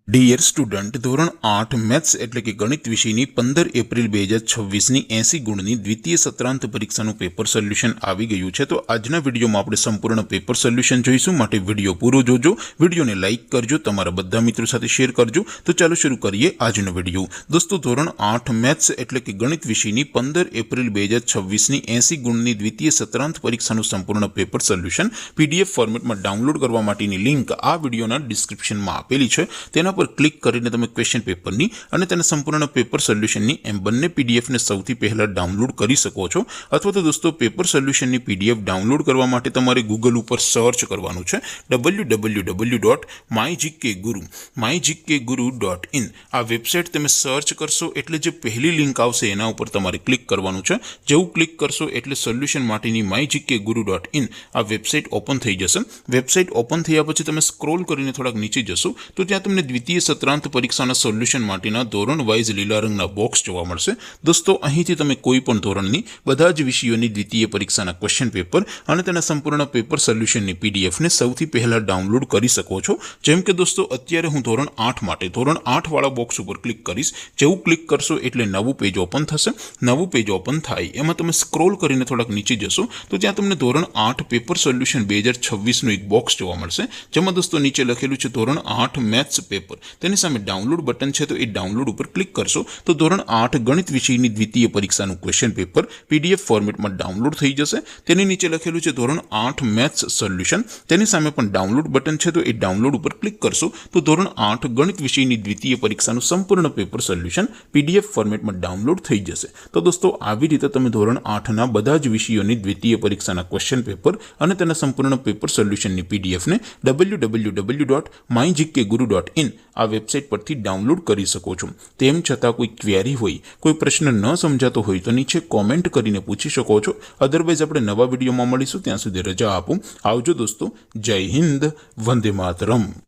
Dear student, ધોરણ 8 maths એટલે કે ગણિત વિષયની 15 એપ્રિલ 2026ની 80 ગુણની દ્વિતીય સત્રાંત પરીક્ષાનું પેપર સોલ્યુશન આવી ગયું છે। તો આજના વિડીયોમાં આપણે સંપૂર્ણ પેપર સોલ્યુશન જોઈશું, માટે વિડીયો પૂરો જોજો, વિડીયોને લાઇક કરજો, તમારા બધા મિત્રો સાથે શેર કરજો। તો ચાલો શરૂ કરીએ આજનો વિડીયો। દોસ્તો, ધોરણ 8 મેથ્સ એટલે કે ગણિત વિષયની 15 એપ્રિલ 2026ની 80 ગુણની દ્વિતીય સત્રાંત પરીક્ષાનું સંપૂર્ણ પેપર સોલ્યુશન PDF ફોર્મેટમાં ડાઉનલોડ કરવા માટેની લિંક આ વિડીયોના ડિસ્ક્રિપ્શનમાં આપેલી છે। તેના પર ક્લિક કરીને તમે ક્વેશ્ચન પેપરની અને તેના સંપૂર્ણ પેપર સોલ્યુશનની એમ બંને પીડીએફને સૌથી પહેલા ડાઉનલોડ કરી શકો છો। અથવા તો દોસ્તો, પેપર સોલ્યુશનની પીડીએફ ડાઉનલોડ કરવા માટે તમારે ગૂગલ ઉપર સર્ચ કરવાનું છે www.mygkguru.in। આ વેબસાઇટ તમે સર્ચ કરશો એટલે જે પહેલી લિંક આવશે એના ઉપર તમારે ક્લિક કરવાનું છે। જેવું ક્લિક કરશો એટલે સોલ્યુશન માટેની mygkguru.in આ વેબસાઇટ ઓપન થઈ જશે। વેબસાઇટ ઓપન થયા પછી તમે સ્ક્રોલ કરીને થોડાક નીચે જશો તો ત્યાં તમને દ્વિતીય સત્રાંત પરીક્ષાના સોલ્યુશન માટેના ધોરણ વાઇઝ લીલા રંગના બોક્સ જોવા મળશે। દોસ્તો, અહીંથી તમે કોઈ પણ ધોરણની બધા જ વિષયોની દ્વિતીય પરીક્ષાના ક્વેશ્ચન પેપર અને તેના સંપૂર્ણ પેપર સોલ્યુશનની પીડીએફને સૌથી પહેલા ડાઉનલોડ કરી શકો છો। જેમ કે દોસ્તો, અત્યારે હું ધોરણ 8 માટે ધોરણ 8 વાળા બોક્સ ઉપર ક્લિક કરીશ। જેવું ક્લિક કરશો એટલે નવું પેજ ઓપન થશે। નવું પેજ ઓપન થાય એમાં તમે સ્ક્રોલ કરીને થોડાક નીચે જશો તો ત્યાં તમને ધોરણ 8 પેપર સોલ્યુશન 2026નું એક બોક્સ જોવા મળશે, જેમાં દોસ્તો નીચે લખેલું છે ધોરણ 8 મેથ્સ પેપર। તેની સામે ડાઉનલોડ બટન છે, તો એ ડાઉનલોડ ઉપર ક્લિક કરશો તો ધોરણ 8 ગણિત વિષયની દ્વિતીય પરીક્ષાનું ક્વેશ્ચન પેપર PDF ફોર્મેટમાં ડાઉનલોડ થઈ જશે। તેની નીચે લખેલું છે ધોરણ 8 મેથ્સ સોલ્યુશન। તેની સામે પણ ડાઉનલોડ બટન છે, તો એ ડાઉનલોડ ઉપર ક્લિક કરશો તો ધોરણ 8 ગણિત વિષયની દ્વિતીય પરીક્ષાનું સંપૂર્ણ પેપર સોલ્યુશન PDF ફોર્મેટમાં ડાઉનલોડ થઈ જશે। તો દોસ્તો, આવી રીતે તમે ધોરણ 8ના બધા જ વિષયોની દ્વિતીય પરીક્ષાના ક્વેશ્ચન પેપર અને તેના સંપૂર્ણ પેપર સોલ્યુશનની પીડીએફને www.mygkguru.in આ વેબસાઇટ પરથી ડાઉનલોડ કરી શકો છો। તેમ છતાં કોઈ ક્વેરી હોય, કોઈ પ્રશ્ન ન સમજાતો હોય તો નીચે કોમેન્ટ કરીને પૂછી શકો છો। અધરવાઇઝ આપણે નવા વિડીયોમાં મળીશું, ત્યાં સુધી રજા આપો। આવજો દોસ્તો, જય હિન્દ, વંદે માતરમ।